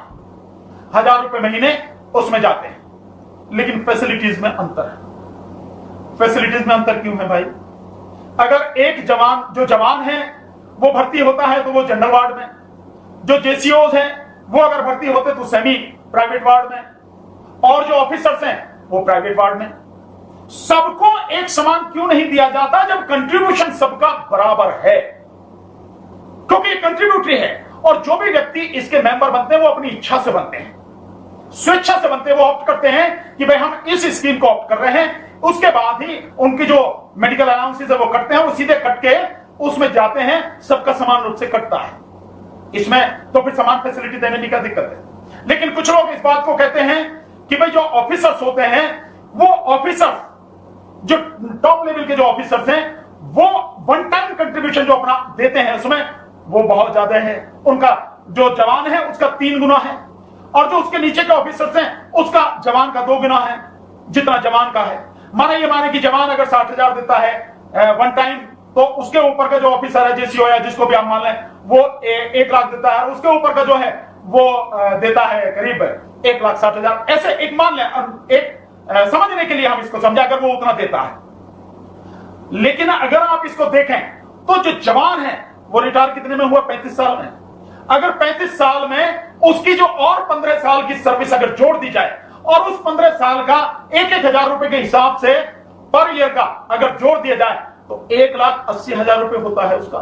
1000 रुपए महीने उसमें जाते हैं, लेकिन फैसिलिटीज में अंतर है। फैसिलिटीज में अंतर क्यों है भाई? अगर एक जवान, जो जवान है वो भर्ती होता है तो वो जनरल वार्ड में, जो JCOs हैं वो अगर भर्ती होते तो सेमी प्राइवेट वार्ड में, और जो ऑफिसर्स हैं वो प्राइवेट वार्ड में। सबको एक समान क्यों नहीं दिया जाता जब कंट्रीब्यूशन सबका बराबर है? क्योंकि कंट्रीब्यूटरी है, और जो भी व्यक्ति इसके मेंबर बनते हैं वो अपनी इच्छा से बनते हैं, स्वेच्छा से बनते हैं। वो ऑप्ट करते हैं कि भाई हम इस स्कीम को ऑप्ट कर रहे हैं। उसके बाद ही उनकी जो मेडिकल अलाउंसेस है वो कटते हैं, वो सीधे कट के उसमें जाते हैं, सबका समान रूप से कटता है। इसमें तो फिर समान फैसिलिटी देने की क्या दिक्कत है? लेकिन कुछ लोग इस बात को कहते हैं कि भाई जो ऑफिसर्स होते हैं, वो ऑफिसर्स जो टॉप लेवल के जो ऑफिसर्स हैं वो वन टाइम कंट्रीब्यूशन जो अपना देते हैं उसमें वो बहुत ज्यादा है। उनका जो जवान है उसका 3 गुना है, और जो उसके नीचे के ऑफिसर्स हैं उसका जवान का 2 गुना है, जितना जवान का है। माने कि जवान अगर 60,000 देता है वन टाइम, तो उसके ऊपर का जो ऑफिसर है, JCO या जिसको भी आप मान लें, वो 1 लाख देता है, और उसके ऊपर का जो है वो देता है करीब 1,60,000। ऐसे एक मान लें, एक समझने के लिए हम इसको समझा, अगर वो उतना देता है। लेकिन अगर आप इसको देखें तो जो जवान है वो रिटायर कितने में हुआ? 35 साल में। अगर 35 साल में उसकी जो और 15 साल की सर्विस अगर जोड़ दी जाए, और उस 15 साल का 1-1 हजार रुपए के हिसाब से पर ईयर का अगर जोड़ दिया जाए तो 1,80,000 रुपए होता है उसका।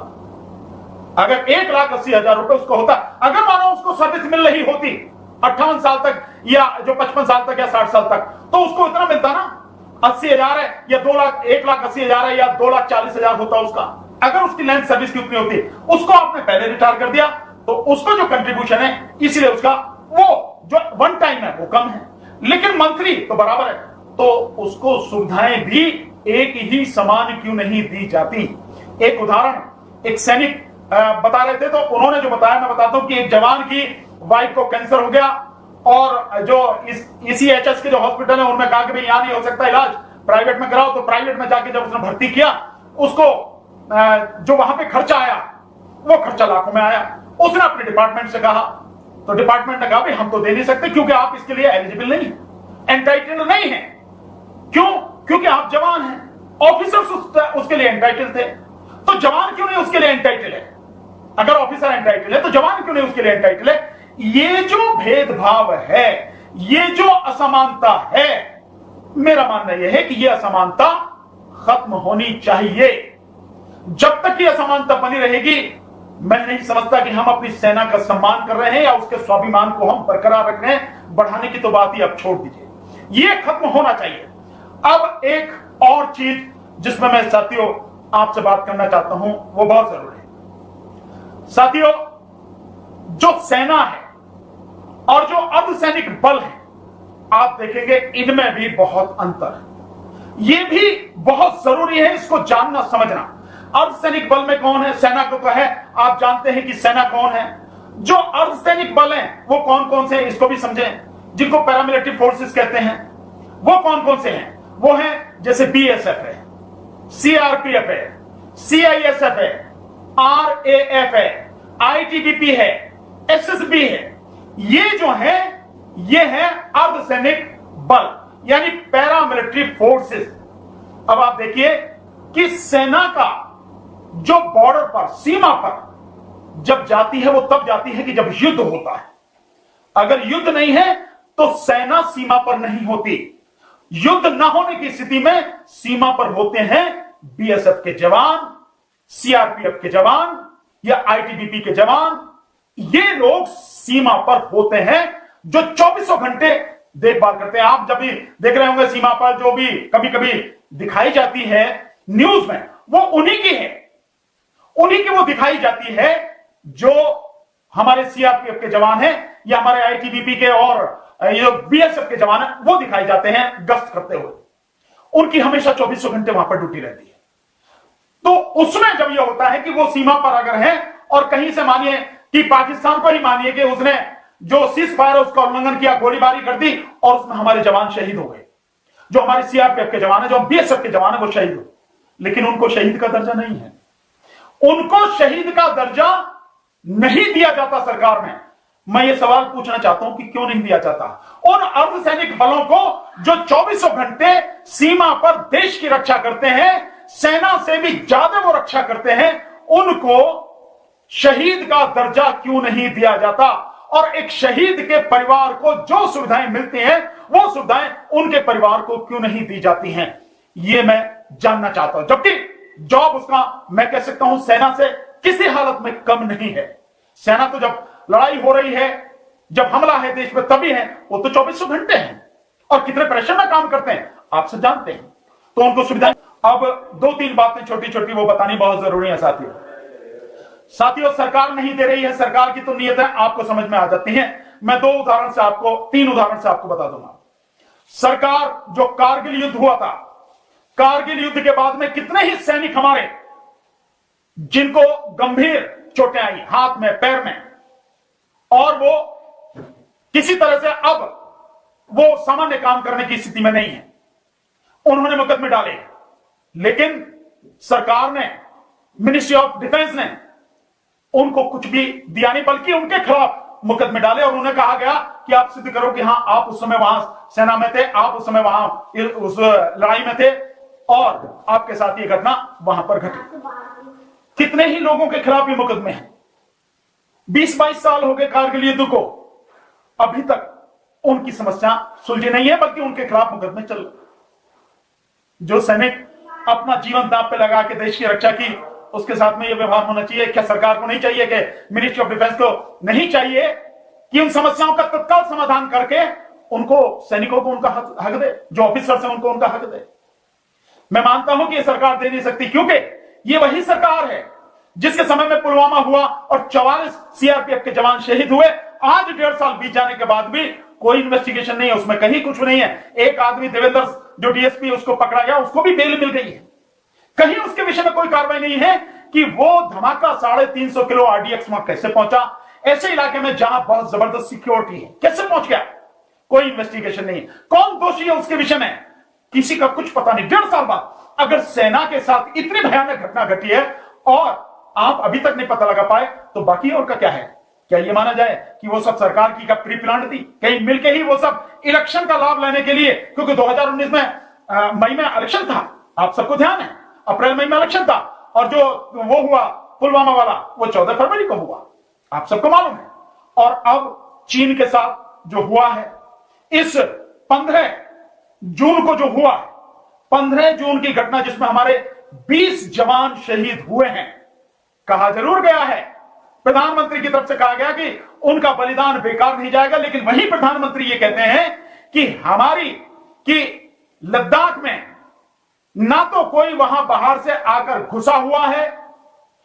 अगर 1,80,000 रुपए उसको होता, अगर मानो उसको सर्विस मिल रही होती 58 साल तक, या जो 55 साल तक या 60 साल तक, तो उसको इतना मिलता ना। 80,000 है या 1,80,000 है या 2,40,000 होता उसका। अगर उसकी लेंथ सर्विस की उतनी होती, उसको आपने पहले रिटायर कर दिया, तो उसको जो कंट्रीब्यूशन है, इसलिए उसका वो जो वन टाइम है वो कम है। लेकिन मंथली तो बराबर है, तो उसको सुविधाएं भी एक ही समान क्यों नहीं दी जाती? एक उदाहरण एक सैनिक बता रहे थे, तो उन्होंने जो बताया मैं बताता हूं कि एक जवान की वाइफ को कैंसर हो गया, और जो ECHS के जो हॉस्पिटल है उनमें कहा कि भाई यहां नहीं हो सकता इलाज, प्राइवेट में कराओ। तो प्राइवेट में जाके जब उसने भर्ती किया, उसको जो वहां पे खर्चा आया वो खर्चा लाखों में आया। उसने अपने डिपार्टमेंट से कहा, तो डिपार्टमेंट ने कहा भाई हम तो दे नहीं सकते क्योंकि आप इसके लिए एलिजिबल नहीं, एंटाइटल्ड नहीं है। क्यों? क्योंकि आप जवान हैं। ऑफिसर्स उसके लिए एंटाइटल थे, तो जवान क्यों नहीं उसके लिए एंटाइटल है? अगर ऑफिसर एंटाइटल है तो जवान क्यों नहीं उसके लिए एंटाइटल है? ये जो भेदभाव है, ये जो असमानता है, मेरा मानना यह है कि यह असमानता खत्म होनी चाहिए। जब तक यह असमानता बनी रहेगी, मैं नहीं समझता कि हम अपनी सेना का सम्मान कर रहे हैं या उसके स्वाभिमान को हम बरकरार रख रहे हैं। बढ़ाने की तो बात ही अब छोड़ दीजिए, यह खत्म होना चाहिए। अब एक और चीज जिसमें मैं साथियों आपसे बात करना चाहता हूं, वो बहुत जरूरी है। साथियों, जो सेना है और जो अर्धसैनिक बल है, आप देखेंगे इनमें भी बहुत अंतर है। यह भी बहुत जरूरी है इसको जानना समझना। अर्धसैनिक बल में कौन है? सेना को तो है, आप जानते हैं कि सेना कौन है। जो अर्धसैनिक बल हैं वो कौन कौन से हैं इसको भी समझें। जिनको पैरामिलिट्री फोर्सेस कहते हैं वो कौन कौन से हैं? वो हैं जैसे बीएसएफ है, सीआरपीएफ है, सीआईएसएफ है, आरएएफ है, आईटीबीपी है, एसएसबी है। ये जो है ये है अर्धसैनिक बल, यानी पैरामिलिट्री फोर्सेस। अब आप देखिए कि सेना का जो बॉर्डर पर, सीमा पर जब जाती है वो तब जाती है कि जब युद्ध होता है। अगर युद्ध नहीं है तो सेना सीमा पर नहीं होती। युद्ध न होने की स्थिति में सीमा पर होते हैं बीएसएफ के जवान, सीआरपीएफ के जवान या आईटीबीपी के जवान। ये लोग सीमा पर होते हैं जो 24 घंटे देखभाल करते हैं। आप जब भी देख रहे होंगे सीमा पर जो भी कभी कभी दिखाई जाती है न्यूज में, वो उन्हीं की है, उन्हीं की वो दिखाई जाती है जो हमारे सीआरपीएफ के जवान हैं या हमारे आईटीबीपी के और ये बीएसएफ के जवान हैं, वो दिखाई जाते हैं गश्त करते हुए। उनकी हमेशा 24 घंटे वहां पर ड्यूटी रहती है। तो उसमें जब यह होता है कि वो सीमा पर अगर है और कहीं से मानिए कि पाकिस्तान को ही मानिए कि उसने जो सीज फायर उसका उल्लंघन किया, गोलीबारी कर दी और उसमें हमारे जवान शहीद हो गए, जो हमारे सीआरपीएफ के जवान है, जो बीएसएफ के जवान है, वो शहीद हो, लेकिन उनको शहीद का दर्जा नहीं है। उनको शहीद का दर्जा नहीं दिया जाता सरकार में। मैं ये सवाल पूछना चाहता हूं कि क्यों नहीं दिया जाता? उन अर्धसैनिक बलों को जो 24 घंटे सीमा पर देश की रक्षा करते हैं, सेना से भी ज्यादा वो रक्षा करते हैं, उनको शहीद का दर्जा क्यों नहीं दिया जाता? और एक शहीद के परिवार को जो सुविधाएं मिलती हैं वो सुविधाएं उनके परिवार को क्यों नहीं दी जाती हैं? ये मैं जानना चाहता हूं। जबकि जॉब उसका मैं कह सकता हूं सेना से किसी हालत में कम नहीं है। सेना तो जब लड़ाई हो रही है, जब हमला है देश में, तभी है। वो तो 24 घंटे हैं और कितने प्रेशर में काम करते हैं आप सब जानते हैं। तो उनको सुविधा। अब 2-3 बातें छोटी छोटी वो बतानी बहुत जरूरी है साथियों। सरकार नहीं दे रही है, सरकार की तो नीयत है, आपको समझ में आ जाती है। मैं 3 उदाहरण से आपको बता दूंगा। सरकार जो कारगिल युद्ध हुआ था, कारगिल युद्ध के बाद में कितने ही सैनिक हमारे जिनको गंभीर चोटें आई हाथ में, पैर में, और वो किसी तरह से अब वो सामान्य काम करने की स्थिति में नहीं है, उन्होंने मुकदमे डाले। लेकिन सरकार ने, मिनिस्ट्री ऑफ डिफेंस ने उनको कुछ भी दिया नहीं, बल्कि उनके खिलाफ मुकदमे डाले और उन्हें कहा गया कि आप सिद्ध करो कि हां आप उस समय वहां सेना में थे, आप उस समय वहां उस लड़ाई में थे और आपके साथ ये घटना वहां पर घटी। कितने ही लोगों के खिलाफ ये मुकदमे हैं। 20-22 साल हो गए कारगिल युद्ध को, अभी तक उनकी समस्या सुलझी नहीं है, बल्कि उनके खिलाफ मुकदमे चल रहे। जो सैनिक अपना जीवन दांव पे लगा के देश की रक्षा की, उसके साथ में यह व्यवहार होना चाहिए। क्या सरकार को नहीं चाहिए कि मिनिस्ट्री ऑफ डिफेंस को नहीं चाहिए कि उन समस्याओं का तत्काल समाधान करके उनको, सैनिकों को उनका हक दे, जो ऑफिसर्स हैं उनको उनका हक दे? मैं मानता हूं कि यह सरकार दे नहीं सकती, क्योंकि यह वही सरकार है जिसके समय में पुलवामा हुआ और 44 सीआरपीएफ के जवान शहीद हुए। आज 1.5 साल बीत जाने के बाद भी कोई इन्वेस्टिगेशन नहीं है, उसमें कहीं कुछ नहीं है। एक आदमी देवेंद्र जो डीएसपी, उसको पकड़ा गया, उसको भी बेल मिल गई है। कहीं उसके विषय में कोई कार्रवाई नहीं है कि वो धमाका 350 किलो आरडीएक्स वहां कैसे पहुंचा, ऐसे इलाके में जहां बहुत जबरदस्त सिक्योरिटी है, कैसे पहुंच गया? कोई इन्वेस्टिगेशन नहीं है। कौन दोषी है उसके विषय में किसी का कुछ पता नहीं। 1.5 साल बाद अगर सेना के साथ इतनी भयानक घटना घटी है और आप अभी तक नहीं पता लगा पाए, तो बाकी और का क्या है? क्या ये माना जाए कि वो सब सरकार की प्री प्लान थी? कहीं मिलके ही वो सब इलेक्शन का लाभ लेने के लिए, क्योंकि 2019 में मई में इलेक्शन था, आप सबको ध्यान है, अप्रैल मई में इलेक्शन था, और जो वो हुआ पुलवामा वाला वो 14 फरवरी को हुआ, आप सबको मालूम है। और अब चीन के साथ जो हुआ है, इस 15 जून को जो हुआ, 15 जून की घटना जिसमें हमारे 20 जवान शहीद हुए हैं, कहा जरूर गया है, प्रधानमंत्री की तरफ से कहा गया कि उनका बलिदान बेकार नहीं जाएगा, लेकिन वही प्रधानमंत्री ये कहते हैं कि लद्दाख में ना तो कोई वहां बाहर से आकर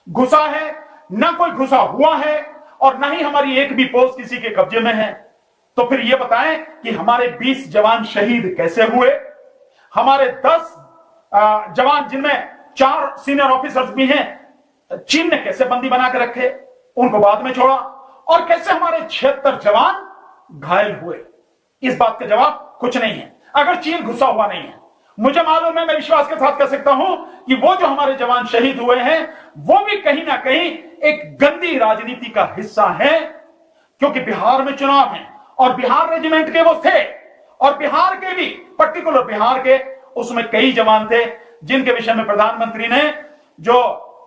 घुसा है, ना कोई घुसा हुआ है, और ना ही हमारी एक भी पोस्ट किसी के कब्जे में है। तो फिर ये बताएं कि हमारे 20 जवान शहीद कैसे हुए, हमारे 10 जवान जिनमें 4 सीनियर ऑफिसर्स भी हैं, चीन ने कैसे बंदी बना के रखे, उनको बाद में छोड़ा, और कैसे हमारे 76 जवान घायल हुए? इस बात का जवाब कुछ नहीं है। अगर चीन घुसा हुआ नहीं है, मुझे मालूम है, मैं विश्वास के साथ कह सकता हूं कि वो जो हमारे जवान शहीद हुए हैं वो भी कहीं ना कहीं एक गंदी राजनीति का हिस्सा है, क्योंकि बिहार में चुनाव है और बिहार रेजिमेंट के वो थे, और बिहार के भी पर्टिकुलर बिहार के उसमें कई जवान थे जिनके विषय में प्रधानमंत्री ने जो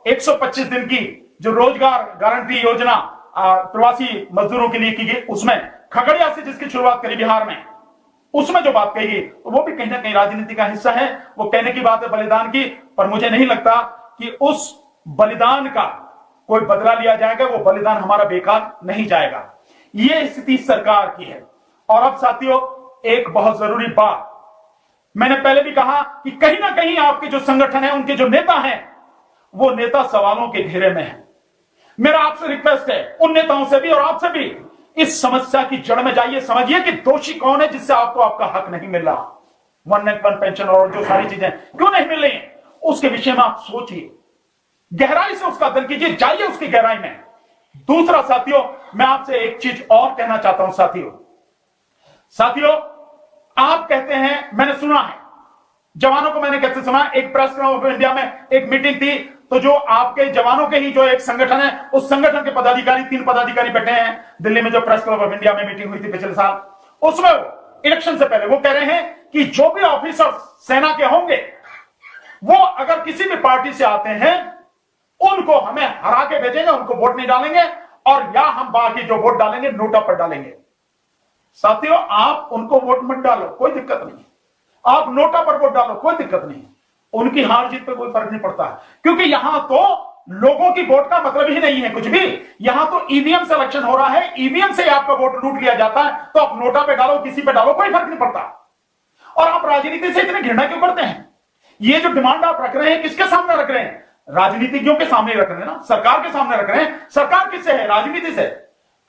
125 दिन की जो रोजगार गारंटी योजना प्रवासी मजदूरों के लिए की गई, उसमें खगड़िया से जिसकी शुरुआत करी बिहार में, उसमें जो बात कही गई वो भी कहीं ना कहीं राजनीति का हिस्सा है। वो कहने की बात है बलिदान की, पर मुझे नहीं लगता कि उस बलिदान का कोई बदला लिया जाएगा, वो बलिदान हमारा बेकार नहीं जाएगा। ये स्थिति सरकार की है। और अब साथियों, एक बहुत जरूरी बात, मैंने पहले भी कहा कि कहीं ना कहीं आपके जो संगठन है, उनके जो नेता हैं, वो नेता सवालों के घेरे में है। मेरा आपसे रिक्वेस्ट है, उन नेताओं से भी और आपसे भी, इस समस्या की जड़ में जाइए, समझिए कि दोषी कौन है जिससे आपको आपका हक नहीं मिल रहा, वन नेशन वन पेंशन और जो सारी चीजें क्यों नहीं मिल रही, उसके विषय में आप सोचिए, गहराई से उसका अध्ययन कीजिए, जाइए उसकी गहराई में। दूसरा साथियों, मैं आपसे एक चीज और कहना चाहता हूं साथियों, आप कहते हैं, मैंने सुना है जवानों को, मैंने कैसे सुना, एक प्रेस क्लब ऑफ इंडिया में एक मीटिंग थी, तो जो आपके जवानों के ही जो एक संगठन है, उस संगठन के पदाधिकारी, 3 पदाधिकारी बैठे हैं दिल्ली में, जो प्रेस क्लब ऑफ इंडिया में मीटिंग हुई थी पिछले साल, उसमें इलेक्शन से पहले वो कह रहे हैं कि जो भी ऑफिसर सेना के होंगे वो अगर किसी भी पार्टी से आते हैं उनको हमें हरा के भेजेंगे, उनको वोट नहीं डालेंगे, और या हम बाकी जो वोट डालेंगे नोटा पर डालेंगे। साथियों, आप उनको वोट मत डालो, कोई दिक्कत नहीं, आप नोटा पर वोट डालो, कोई दिक्कत नहीं, उनकी हार जीत पर कोई फर्क नहीं पड़ता, क्योंकि यहां तो लोगों की वोट का मतलब ही नहीं है कुछ भी, यहां तो ईवीएम से इलेक्शन हो रहा है, ईवीएम से आपका वोट लूट लिया जाता है, तो आप नोटा पे डालो, किसी पे डालो, कोई फर्क नहीं पड़ता। और आप राजनीति से इतनी घृणा क्यों करते हैं? ये जो डिमांड आप रख रहे हैं, किसके सामने रख रहे हैं? राजनीतिज्ञों के सामने रख रहे हैं ना, सरकार के सामने रख रहे हैं। सरकार किससे है? राजनीति से।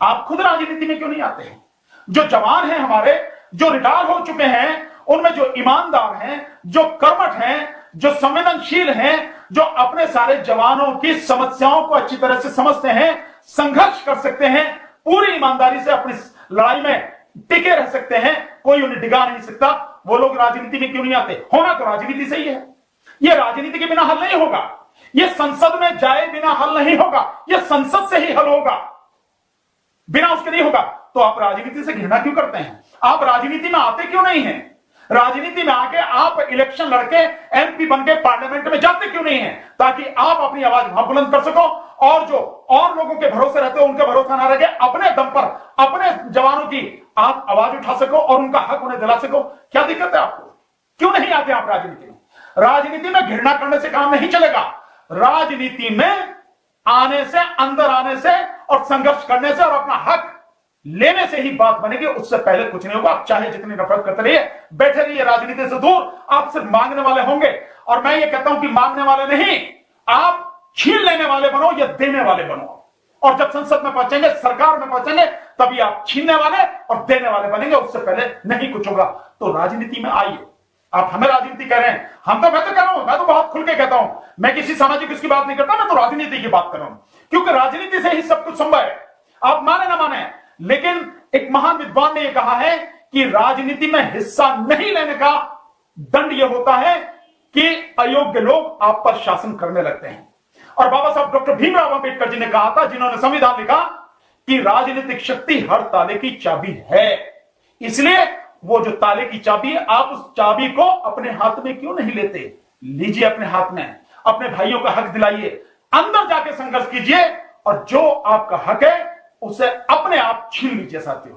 आप खुद राजनीति में क्यों नहीं आते हैं? जो जवान हैं हमारे, जो रिटायर हो चुके हैं, उनमें जो ईमानदार हैं, जो कर्मठ हैं, जो संवेदनशील हैं, जो अपने सारे जवानों की समस्याओं को अच्छी तरह से समझते हैं, संघर्ष कर सकते हैं, पूरी ईमानदारी से अपनी लड़ाई में टिके रह सकते हैं, कोई उन्हें डिगा नहीं सकता, वो लोग राजनीति में क्यों नहीं आते? होना तो राजनीति से ही है। यह राजनीति के बिना हल नहीं होगा, यह संसद में जाए बिना हल नहीं होगा, यह संसद से ही हल होगा, बिना उसके नहीं होगा। तो आप राजनीति से घृणा क्यों करते हैं? आप राजनीति में आते क्यों नहीं हैं? राजनीति में आके आप इलेक्शन लड़के एमपी बनके पार्लियामेंट में जाते क्यों नहीं हैं? ताकि आप अपनी आवाज वहां बुलंद कर सको, और जो और लोगों के भरोसे रहते हो उनके भरोसा ना रहे, अपने दम पर अपने जवानों की आप आवाज उठा सको और उनका हक उन्हें दिला सको। क्या दिक्कत है आपको? क्यों नहीं आते आप राजनीति में? राजनीति में घृणा करने से काम नहीं चलेगा। राजनीति में आने से, अंदर आने से और संघर्ष करने से और अपना हक लेने से ही बात बनेगी, उससे पहले कुछ नहीं होगा। आप चाहे जितनी नफरत करते रहिए, बैठे रहिए राजनीति से दूर, आप सिर्फ मांगने वाले होंगे। और मैं ये कहता हूं कि मांगने वाले नहीं, आप छीन लेने वाले बनो या देने वाले बनो। और जब संसद में पहुंचेंगे, सरकार में पहुंचेंगे, तभी आप छीनने वाले और देने वाले बनेंगे, उससे पहले नहीं कुछ होगा। तो राजनीति में आइए। आप हमें राजनीति कह रहे हैं, मैं तो कह रहा हूं, मैं तो बहुत खुल के कहता हूं, मैं किसी सामाजिक इसकी बात नहीं करता, मैं तो राजनीति की बात कर रहा हूं, क्योंकि राजनीति से ही सब कुछ संभव है। आप माने ना माने, लेकिन एक महान विद्वान ने यह कहा है कि राजनीति में हिस्सा नहीं लेने का दंड यह होता है कि अयोग्य लोग आप पर शासन करने लगते हैं। और बाबा साहब डॉक्टर भीमराव अंबेडकर जी ने कहा था, जिन्होंने संविधान लिखा, कि राजनीतिक शक्ति हर ताले की चाबी है। इसलिए वो जो ताले की चाबी है, आप उस चाबी को अपने हाथ में क्यों नहीं लेते? लीजिए अपने हाथ में, अपने भाइयों का हक दिलाइए, अंदर जाके संघर्ष कीजिए और जो आपका हक है उसे अपने आप छीन लीजिए साथियों।